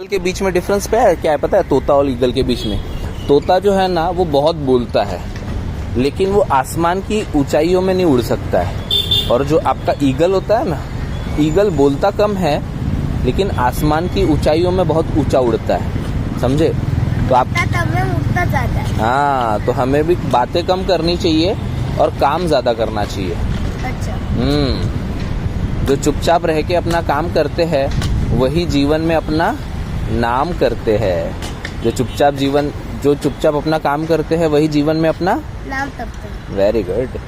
Eagle के बीच में difference क्या है पता है? तोता और ईगल के बीच में, तोता जो है ना वो बहुत बोलता है, लेकिन वो आसमान की ऊंचाइयों में नहीं उड़ सकता है। और जो आपका ईगल होता है ना, ईगल बोलता कम है लेकिन आसमान की ऊंचाइयों में बहुत ऊंचा उड़ता है, समझे? तो आप उड़ता जाता है। हाँ, तो हमें भी बातें कम करनी चाहिए और काम ज्यादा करना चाहिए। अच्छा। जो चुपचाप रह के अपना काम करते हैं वही जीवन में अपना नाम करते हैं। जो चुपचाप अपना काम करते हैं वही जीवन में अपना नाम तब तक। Very good.